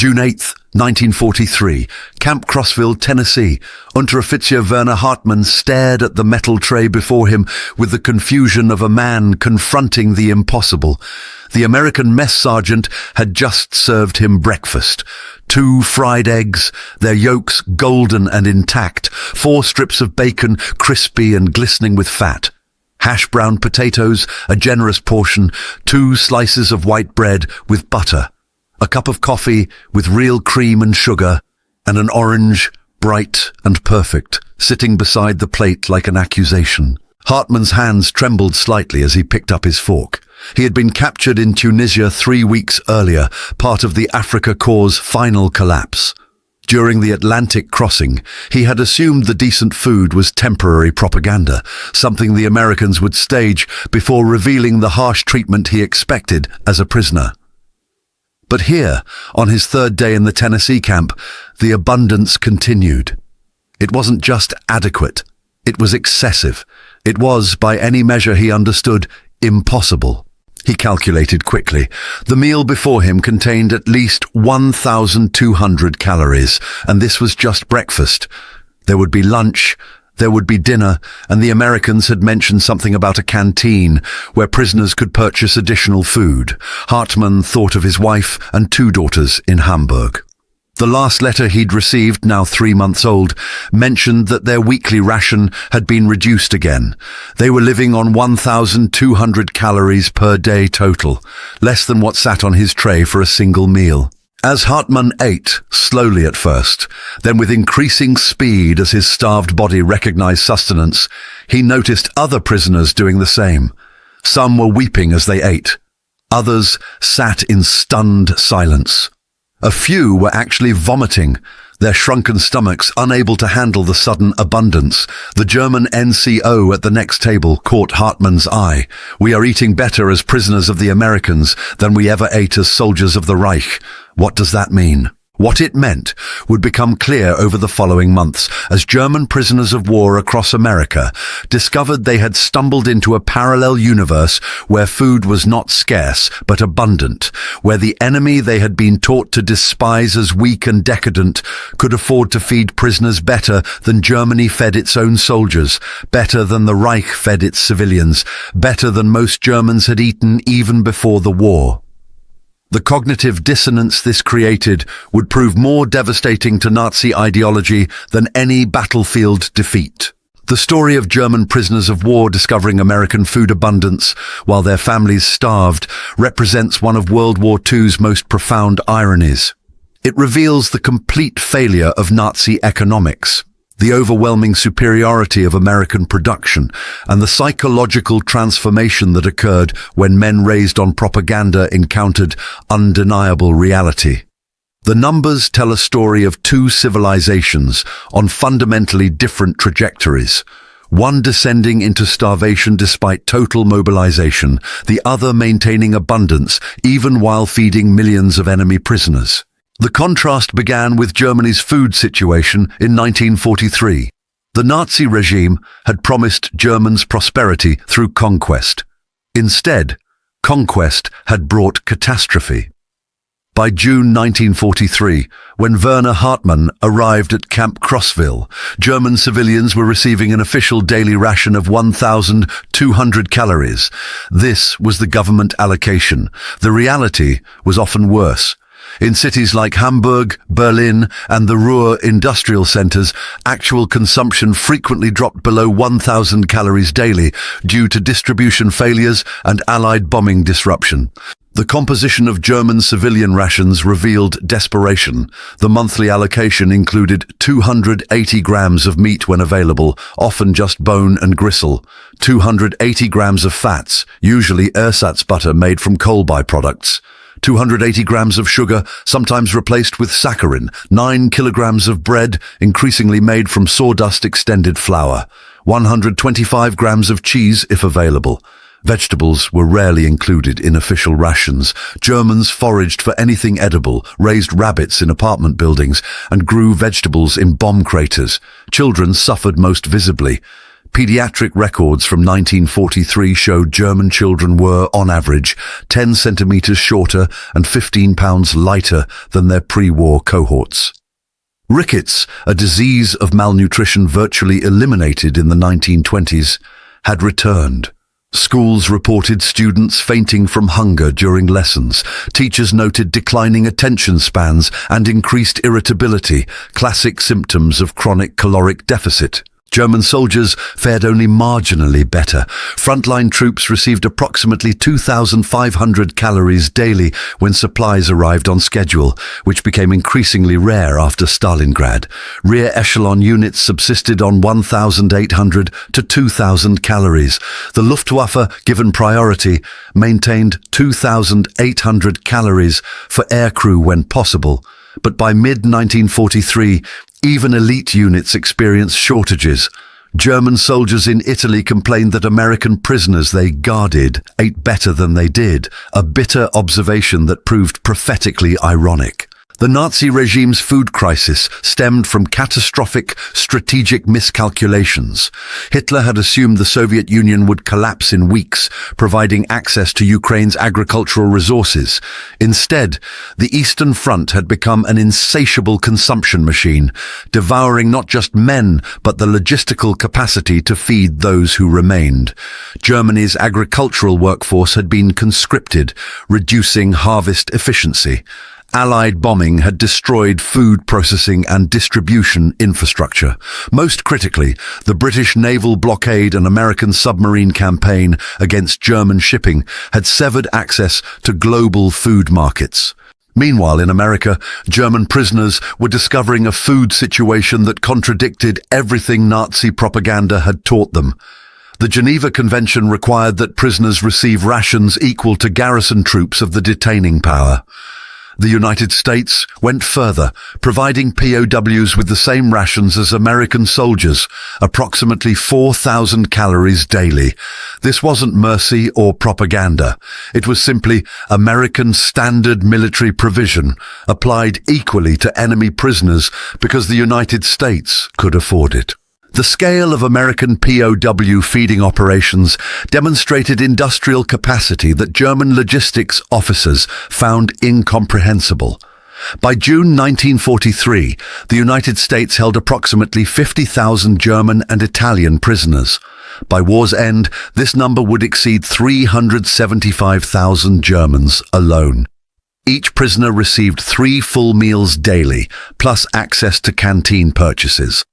June 8, 1943, Camp Crossville, Tennessee. Unteroffizier Werner Hartmann stared at the metal tray before him with the confusion of a man confronting the impossible. The American mess sergeant had just served him breakfast. 2 fried eggs, their yolks golden and intact, 4 strips of bacon, crispy and glistening with fat. Hash brown potatoes, a generous portion, 2 slices of white bread with butter. A cup of coffee with real cream and sugar, and an orange, bright and perfect, sitting beside the plate like an accusation. Hartmann's hands trembled slightly as he picked up his fork. He had been captured in Tunisia 3 weeks earlier, part of the Africa Corps' final collapse. During the Atlantic crossing, he had assumed the decent food was temporary propaganda, something the Americans would stage before revealing the harsh treatment he expected as a prisoner. But here, on his 3rd day in the Tennessee camp, the abundance continued. It wasn't just adequate, it was excessive. It was, by any measure he understood, impossible. He calculated quickly. The meal before him contained at least 1,200 calories, and this was just breakfast. There would be lunch, there would be dinner, and the Americans had mentioned something about a canteen where prisoners could purchase additional food. Hartmann thought of his wife and 2 daughters in Hamburg. The last letter he'd received, now 3 months old, mentioned that their weekly ration had been reduced again. They were living on 1,200 calories per day total, less than what sat on his tray for a single meal. As Hartmann ate, slowly at first, then with increasing speed as his starved body recognized sustenance, he noticed other prisoners doing the same. Some were weeping as they ate. Others sat in stunned silence. A few were actually vomiting, their shrunken stomachs unable to handle the sudden abundance. The German NCO at the next table caught Hartmann's eye. "We are eating better as prisoners of the Americans than we ever ate as soldiers of the Reich. What does that mean?" What it meant would become clear over the following months as German prisoners of war across America discovered they had stumbled into a parallel universe where food was not scarce but abundant, where the enemy they had been taught to despise as weak and decadent could afford to feed prisoners better than Germany fed its own soldiers, better than the Reich fed its civilians, better than most Germans had eaten even before the war. The cognitive dissonance this created would prove more devastating to Nazi ideology than any battlefield defeat. The story of German prisoners of war discovering American food abundance while their families starved represents one of World War II's most profound ironies. It reveals the complete failure of Nazi economics, the overwhelming superiority of American production, and the psychological transformation that occurred when men raised on propaganda encountered undeniable reality. The numbers tell a story of 2 civilizations on fundamentally different trajectories, one descending into starvation despite total mobilization, the other maintaining abundance even while feeding millions of enemy prisoners. The contrast began with Germany's food situation in 1943. The Nazi regime had promised Germans prosperity through conquest. Instead, conquest had brought catastrophe. By June 1943, when Werner Hartmann arrived at Camp Crossville, German civilians were receiving an official daily ration of 1,200 calories. This was the government allocation. The reality was often worse. In cities like Hamburg, Berlin, and the Ruhr industrial centers, actual consumption frequently dropped below 1,000 calories daily due to distribution failures and Allied bombing disruption. The composition of German civilian rations revealed desperation. The monthly allocation included 280 grams of meat when available, often just bone and gristle, 280 grams of fats, usually ersatz butter made from coal byproducts, 280 grams of sugar, sometimes replaced with saccharin, 9 kilograms of bread, increasingly made from sawdust extended flour, 125 grams of cheese if available. Vegetables were rarely included in official rations. Germans foraged for anything edible, raised rabbits in apartment buildings, and grew vegetables in bomb craters. Children suffered most visibly. Pediatric records from 1943 showed German children were, on average, 10 centimeters shorter and 15 pounds lighter than their pre-war cohorts. Rickets, a disease of malnutrition virtually eliminated in the 1920s, had returned. Schools reported students fainting from hunger during lessons. Teachers noted declining attention spans and increased irritability, classic symptoms of chronic caloric deficit. German soldiers fared only marginally better. Frontline troops received approximately 2,500 calories daily when supplies arrived on schedule, which became increasingly rare after Stalingrad. Rear echelon units subsisted on 1,800 to 2,000 calories. The Luftwaffe, given priority, maintained 2,800 calories for aircrew when possible. But by mid-1943, even elite units experienced shortages. German soldiers in Italy complained that American prisoners they guarded ate better than they did, a bitter observation that proved prophetically ironic. The Nazi regime's food crisis stemmed from catastrophic strategic miscalculations. Hitler had assumed the Soviet Union would collapse in weeks, providing access to Ukraine's agricultural resources. Instead, the Eastern Front had become an insatiable consumption machine, devouring not just men, but the logistical capacity to feed those who remained. Germany's agricultural workforce had been conscripted, reducing harvest efficiency. Allied bombing had destroyed food processing and distribution infrastructure. Most critically, the British naval blockade and American submarine campaign against German shipping had severed access to global food markets. Meanwhile, in America, German prisoners were discovering a food situation that contradicted everything Nazi propaganda had taught them. The Geneva Convention required that prisoners receive rations equal to garrison troops of the detaining power. The United States went further, providing POWs with the same rations as American soldiers, approximately 4,000 calories daily. This wasn't mercy or propaganda. It was simply American standard military provision, applied equally to enemy prisoners because the United States could afford it. The scale of American POW feeding operations demonstrated industrial capacity that German logistics officers found incomprehensible. By June 1943, the United States held approximately 50,000 German and Italian prisoners. By war's end, this number would exceed 375,000 Germans alone. Each prisoner received 3 full meals daily, plus access to canteen purchases.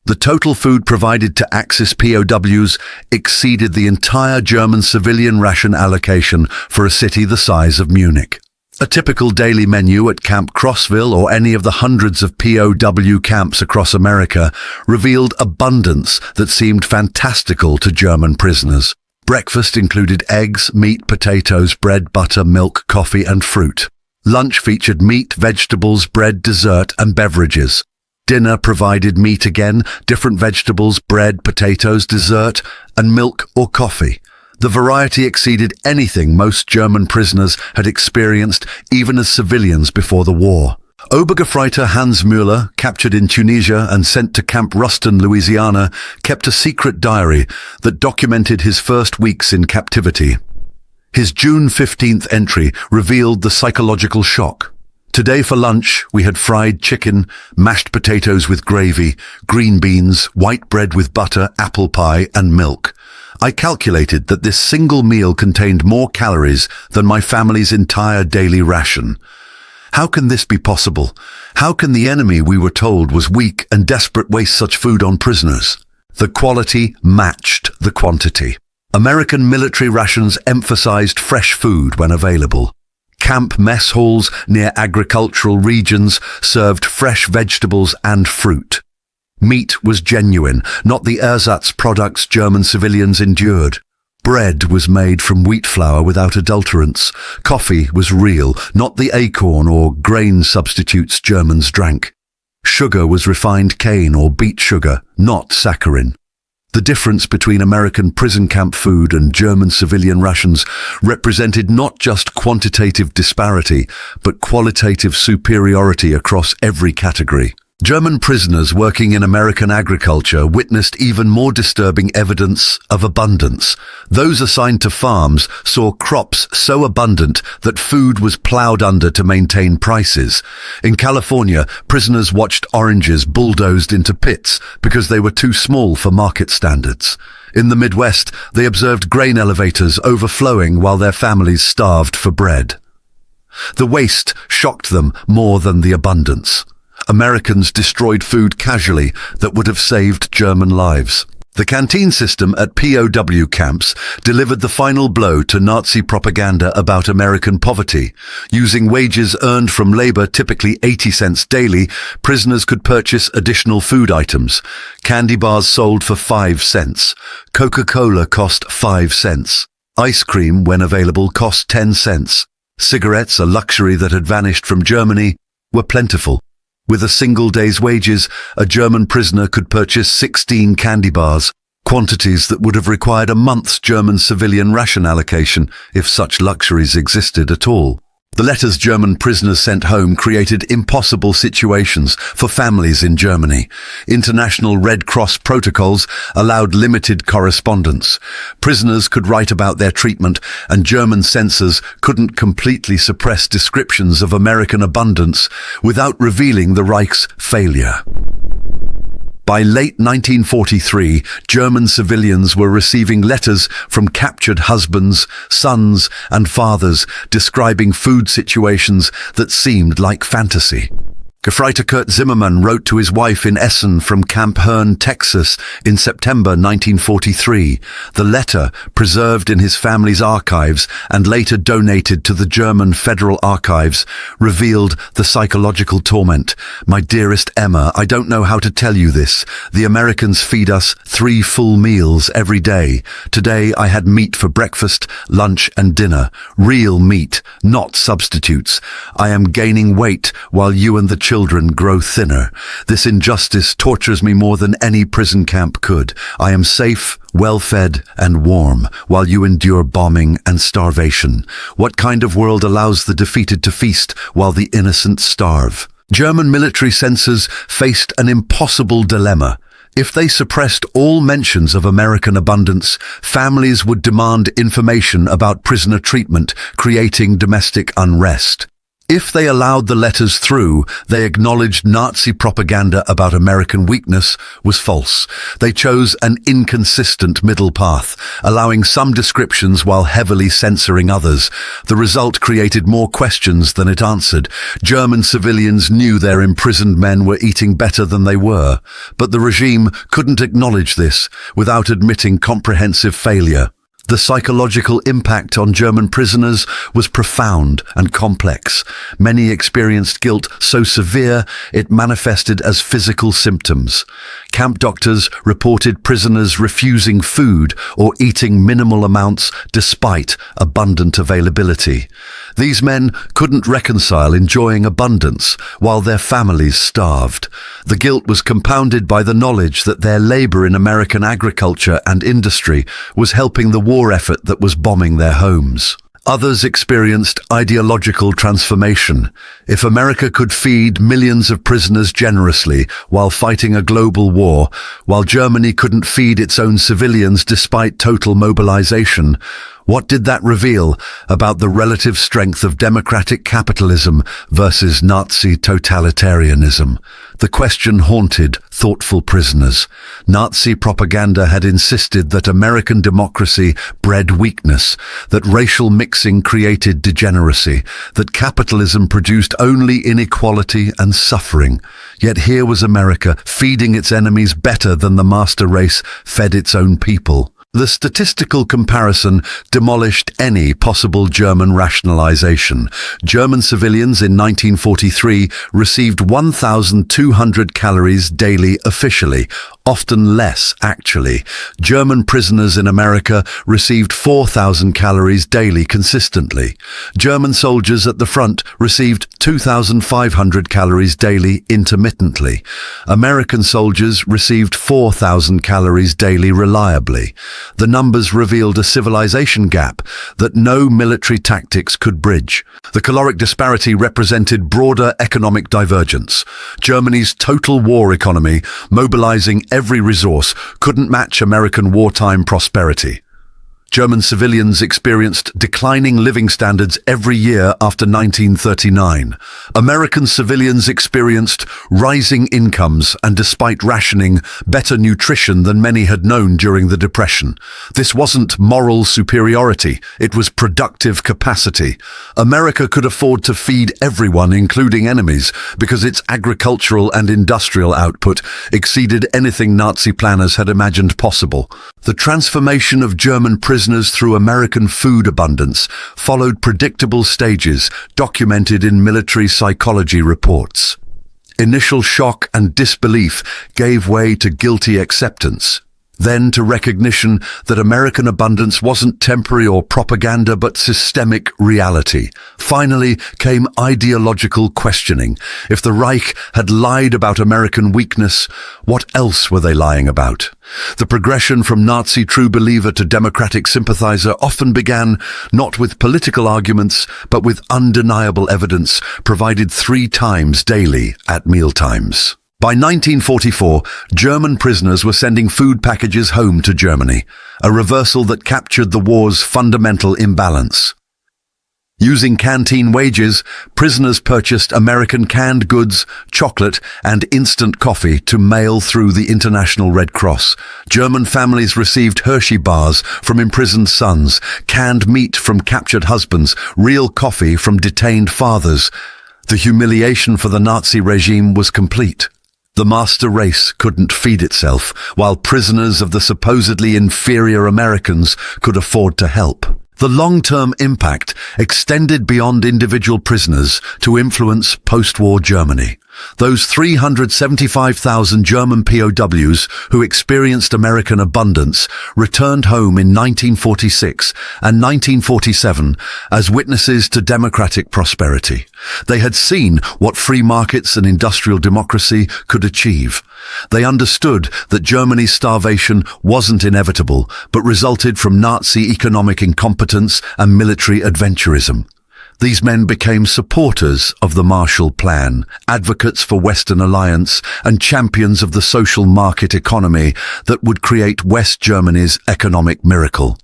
The total food provided to Axis POWs exceeded the entire German civilian ration allocation for a city the size of Munich. A typical daily menu at Camp Crossville or any of the hundreds of POW camps across America revealed abundance that seemed fantastical to German prisoners. Breakfast included eggs, meat, potatoes, bread, butter, milk, coffee, and fruit. Lunch featured meat, vegetables, bread, dessert, and beverages. Dinner provided meat again, different vegetables, bread, potatoes, dessert, and milk or coffee. The variety exceeded anything most German prisoners had experienced, even as civilians before the war. Obergefreiter Hans Müller, captured in Tunisia and sent to Camp Ruston, Louisiana, kept a secret diary that documented his first weeks in captivity. His June 15th entry revealed the psychological shock. Today for lunch, we had fried chicken, mashed potatoes with gravy, green beans, white bread with butter, apple pie, and milk. I calculated that this single meal contained more calories than my family's entire daily ration. How can this be possible? How can the enemy we were told was weak and desperate waste such food on prisoners? The quality matched the quantity. American military rations emphasized fresh food when available. Camp mess halls near agricultural regions served fresh vegetables and fruit. Meat was genuine, not the ersatz products German civilians endured. Bread was made from wheat flour without adulterants. Coffee was real, not the acorn or grain substitutes Germans drank. Sugar was refined cane or beet sugar, not saccharin. The difference between American prison camp food and German civilian rations represented not just quantitative disparity, but qualitative superiority across every category. German prisoners working in American agriculture witnessed even more disturbing evidence of abundance. Those assigned to farms saw crops so abundant that food was plowed under to maintain prices. In California, prisoners watched oranges bulldozed into pits because they were too small for market standards. In the Midwest, they observed grain elevators overflowing while their families starved for bread. The waste shocked them more than the abundance. Americans destroyed food casually that would have saved German lives. The canteen system at POW camps delivered the final blow to Nazi propaganda about American poverty. Using wages earned from labor, typically 80 cents daily, prisoners could purchase additional food items. Candy bars sold for 5 cents. Coca-Cola cost 5 cents. Ice cream, when available, cost 10 cents. Cigarettes, a luxury that had vanished from Germany, were plentiful. With a single day's wages, a German prisoner could purchase 16 candy bars, quantities that would have required a month's German civilian ration allocation if such luxuries existed at all. The letters German prisoners sent home created impossible situations for families in Germany. International Red Cross protocols allowed limited correspondence. Prisoners could write about their treatment, and German censors couldn't completely suppress descriptions of American abundance without revealing the Reich's failure. By late 1943, German civilians were receiving letters from captured husbands, sons, and fathers describing food situations that seemed like fantasy. Gefreiter Kurt Zimmermann wrote to his wife in Essen from Camp Hearn, Texas, in September 1943. The letter, preserved in his family's archives and later donated to the German Federal Archives, revealed the psychological torment. "My dearest Emma, I don't know how to tell you this. The Americans feed us 3 full meals every day. Today I had meat for breakfast, lunch and dinner. Real meat, not substitutes. I am gaining weight while you and the children grow thinner. This injustice tortures me more than any prison camp could. I am safe, well-fed and warm, while you endure bombing and starvation. What kind of world allows the defeated to feast while the innocent starve?" German military censors faced an impossible dilemma. If they suppressed all mentions of American abundance, families would demand information about prisoner treatment, creating domestic unrest. If they allowed the letters through, they acknowledged Nazi propaganda about American weakness was false. They chose an inconsistent middle path, allowing some descriptions while heavily censoring others. The result created more questions than it answered. German civilians knew their imprisoned men were eating better than they were, but the regime couldn't acknowledge this without admitting comprehensive failure. The psychological impact on German prisoners was profound and complex. Many experienced guilt so severe it manifested as physical symptoms. Camp doctors reported prisoners refusing food or eating minimal amounts despite abundant availability. These men couldn't reconcile enjoying abundance while their families starved. The guilt was compounded by the knowledge that their labor in American agriculture and industry was helping the war effort that was bombing their homes. Others experienced ideological transformation. If America could feed millions of prisoners generously while fighting a global war, while Germany couldn't feed its own civilians despite total mobilization, what did that reveal about the relative strength of democratic capitalism versus Nazi totalitarianism? The question haunted thoughtful prisoners. Nazi propaganda had insisted that American democracy bred weakness, that racial mixing created degeneracy, that capitalism produced only inequality and suffering. Yet here was America feeding its enemies better than the master race fed its own people. The statistical comparison demolished any possible German rationalization. German civilians in 1943 received 1,200 calories daily officially. often less, actually. German prisoners in America received 4,000 calories daily consistently. German soldiers at the front received 2,500 calories daily intermittently. American soldiers received 4,000 calories daily reliably. The numbers revealed a civilization gap that no military tactics could bridge. The caloric disparity represented broader economic divergence. Germany's total war economy, mobilizing every resource, couldn't match American wartime prosperity. German civilians experienced declining living standards every year after 1939. American civilians experienced rising incomes and, despite rationing, better nutrition than many had known during the Depression. This wasn't moral superiority, it was productive capacity. America could afford to feed everyone, including enemies, because its agricultural and industrial output exceeded anything Nazi planners had imagined possible. The transformation of German prisoners through American food abundance followed predictable stages documented in military psychology reports. Initial shock and disbelief gave way to guilty acceptance, then to recognition that American abundance wasn't temporary or propaganda but systemic reality. Finally came ideological questioning. If the Reich had lied about American weakness, what else were they lying about? The progression from Nazi true believer to democratic sympathizer often began not with political arguments, but with undeniable evidence provided 3 times daily at mealtimes. By 1944, German prisoners were sending food packages home to Germany, a reversal that captured the war's fundamental imbalance. Using canteen wages, prisoners purchased American canned goods, chocolate, and instant coffee to mail through the International Red Cross. German families received Hershey bars from imprisoned sons, canned meat from captured husbands, real coffee from detained fathers. The humiliation for the Nazi regime was complete. The master race couldn't feed itself, while prisoners of the supposedly inferior Americans could afford to help. The long-term impact extended beyond individual prisoners to influence post-war Germany. Those 375,000 German POWs who experienced American abundance returned home in 1946 and 1947 as witnesses to democratic prosperity. They had seen what free markets and industrial democracy could achieve. They understood that Germany's starvation wasn't inevitable, but resulted from Nazi economic incompetence and military adventurism. These men became supporters of the Marshall Plan, advocates for Western alliance, and champions of the social market economy that would create West Germany's economic miracle.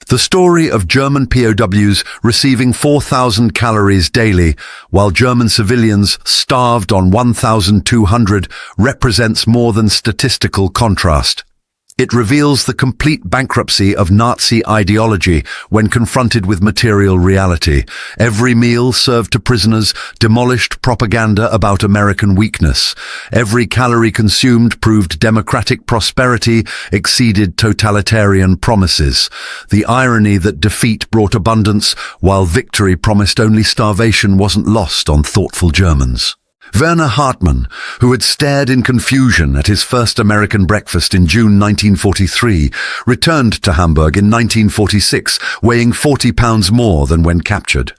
The story of German POWs receiving 4,000 calories daily, while German civilians starved on 1,200, represents more than statistical contrast. It reveals the complete bankruptcy of Nazi ideology when confronted with material reality. Every meal served to prisoners demolished propaganda about American weakness. Every calorie consumed proved democratic prosperity exceeded totalitarian promises. The irony that defeat brought abundance, while victory promised only starvation, wasn't lost on thoughtful Germans. Werner Hartmann, who had stared in confusion at his first American breakfast in June 1943, returned to Hamburg in 1946, weighing 40 pounds more than when captured.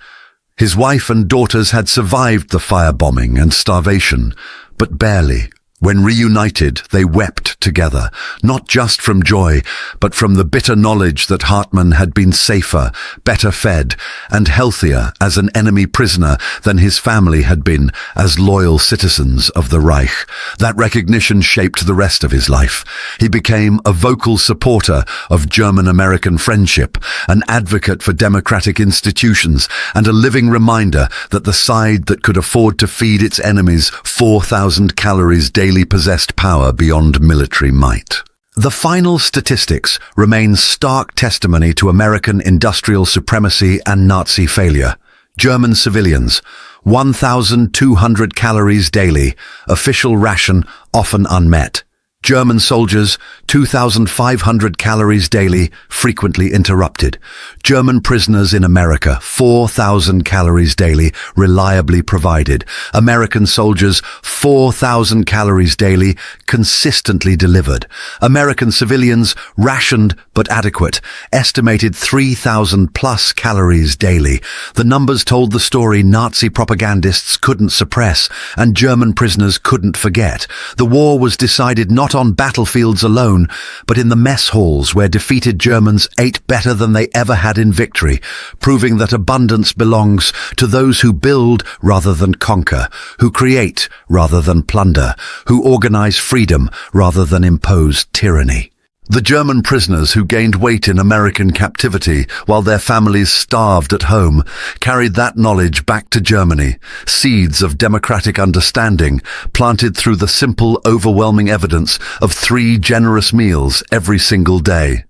His wife and daughters had survived the firebombing and starvation, but barely. When reunited, they wept together, not just from joy, but from the bitter knowledge that Hartmann had been safer, better fed, and healthier as an enemy prisoner than his family had been as loyal citizens of the Reich. That recognition shaped the rest of his life. He became a vocal supporter of German-American friendship, an advocate for democratic institutions, and a living reminder that the side that could afford to feed its enemies 4,000 calories daily possessed power beyond military might. The final statistics remain stark testimony to American industrial supremacy and Nazi failure. German civilians, 1,200 calories daily, official ration often unmet. German soldiers, 2,500 calories daily, frequently interrupted. German prisoners in America, 4,000 calories daily, reliably provided. American soldiers, 4,000 calories daily, consistently delivered. American civilians, rationed but adequate, estimated 3,000 plus calories daily. The numbers told the story Nazi propagandists couldn't suppress and German prisoners couldn't forget. The war was decided not on battlefields alone, but in the mess halls where defeated Germans ate better than they ever had in victory, proving that abundance belongs to those who build rather than conquer, who create rather than plunder, who organize freedom rather than impose tyranny. The German prisoners who gained weight in American captivity while their families starved at home carried that knowledge back to Germany, seeds of democratic understanding planted through the simple, overwhelming evidence of 3 generous meals every single day.